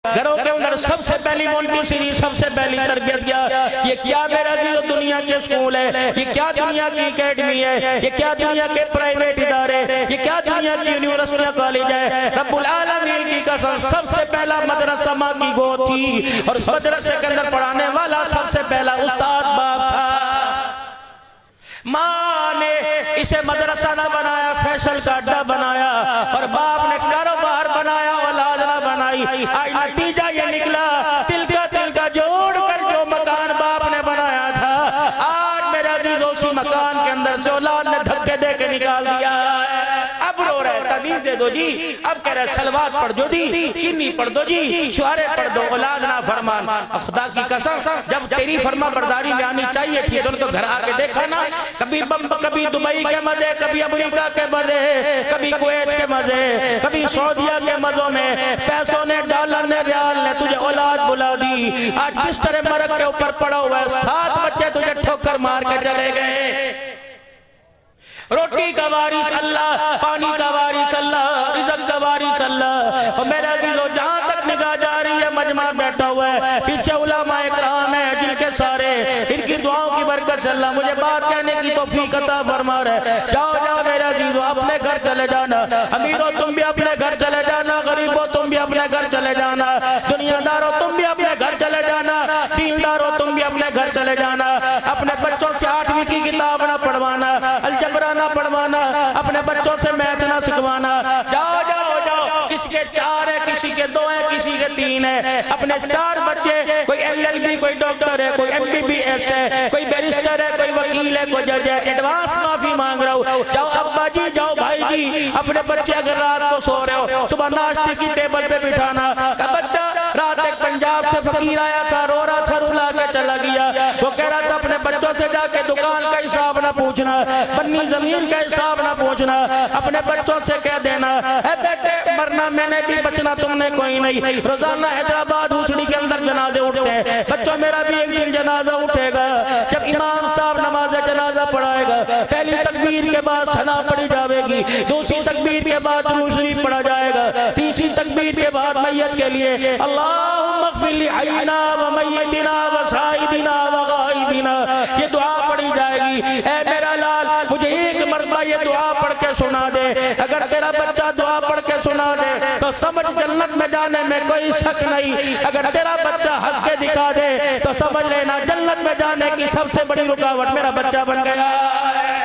घरों के अंदर सबसे पहली मोंटेसरी सबसे पहली तरबियत किया। ये क्या मेरा जी दुनिया के स्कूल है, ये क्या दुनिया की एकेडमी है, ये क्या दुनिया के प्राइवेट इदारे, ये क्या दुनिया की यूनिवर्सिटियां कॉलेज है। रब्बुल आलमीन की कसम सबसे पहला मदरसा माँ की गोद थी और उस मदरसे के अंदर पढ़ाने वाला सबसे पहला उस्ताद बाप था। माँ ने इसे मदरसा ना बनाया, फैशन का अड्डा बनाया और बाप ने कारोबार बनाया, औलाद ना बनाई। आज नतीजा ये निकला, तिल का जोड़ कर जो मकान बाप ने बनाया था, आज मेरा अजीज उसी मकान के अंदर से औलाद ने धक्के दे के निकाल दिया। अब रो रहे तमीज दे दो जी, अब कह रहे सलवात पढ़ दो जी, चीनी पढ़ दो जी, शुआरे पढ़ दो, औलाद ना फरमान। खुदा की कसम जब तेरी फरमा बरदारी में आनी चाहिए थी तो उनको घर आके देखा ना, कभी कभी दुबई के मजे, कभी अमेरिका के मजे, कभी कुवैत के मजे, कभी सऊदीया के मजों में पैसों ने, डॉलर ने, रियाल ने तुझे औलाद बुला दी। आज बिस्तर मरक के ऊपर पड़ा हुआ है, 7 बच्चे तुझे ठोकर मार के चले गए। रोटी का वारिस अल्लाह, पानी का वारिस अल्लाह, रिज़्क़ का वारिस अल्लाह। और मेरा अज़ीज़ों जहां तक निगाह जा रही है मजमा बैठा हुआ है, पीछे उलमाए किराम है जिनके सारे इनकी दुआओं की बरकत से अल्लाह मुझे बात कहने की तौफीक अता फरमा रहे। जाओ जाओ मेरा अज़ीज़ों अपने घर चले जाना, अमीरों तुम भी अपने घर चले जाना, गरीबों तुम भी अपने घर चले जाना, दुनियादारों तुम भी अपने घर चले जाना, दीनदारों तुम भी अपने घर चले जाना। अपने बच्चों से 8वीं की किताब ना पढ़वाना, अलजबरा ना पढ़वाना, अपने बच्चों से मैथ ना सिखवाना। जाओ जाओ जाओ, किसी के 4 है, किसी के 2 है, किसी के 3 है। अपने 4 बच्चे, कोई LLB, कोई डॉक्टर है, कोई MBBS है, कोई बैरिस्टर है, कोई वकील है, कोई जज है। एडवांस माफी मांग रहा हूँ। जाओ अब्बा जी, जाओ भाई जी, अपने बच्चे अगर रात को सो रहे हो सुबह नाश्ते की टेबल पे बिठाना। बच्चा रात एक पंजाब से फकीर आया था, रो रहा था, रुला के चला गया। वो कह रहा था अपने बच्चों से जाके दुकान का हिसाब ना पूछना, बन्नी जमीन का हिसाब ना पूछना, अपने बच्चों से कह देना है बेटे मरना मैंने भी, बचना तुमने कोई नहीं। रोजाना हैदराबाद हुसड़ी के अंदर जनाजे उठते हैं, बच्चों मेरा भी एक दिन जनाजा उठेगा। जब इमाम साहब नमाज जनाजा पढ़ाएगा, पहली तकबीर के बाद सना पढ़ी जाएगी, दूसरी तकबीर के बाद दुरूद शरीफ पढ़ा जाएगा, तीसरी तकबीर के बाद मैयत के लिए अल्लाहुम्मा इग़फिर ली हय्यिना व मय्यितिना व शाहिदिना व गायबिना, ये दुआ पढ़ी जाएगी। ऐ मेरा लाल मुझे एक मरतबा ये दुआ पढ़ के सुना दे। अगर तेरा बच्चा दुआ पढ़ के सुना दे तो समझ जन्नत में जाने में कोई शक नहीं। अगर तेरा बच्चा हंस के दिखा दे तो समझ लेना जन्नत में जाने की सबसे बड़ी रुकावट मेरा बच्चा बन गया है।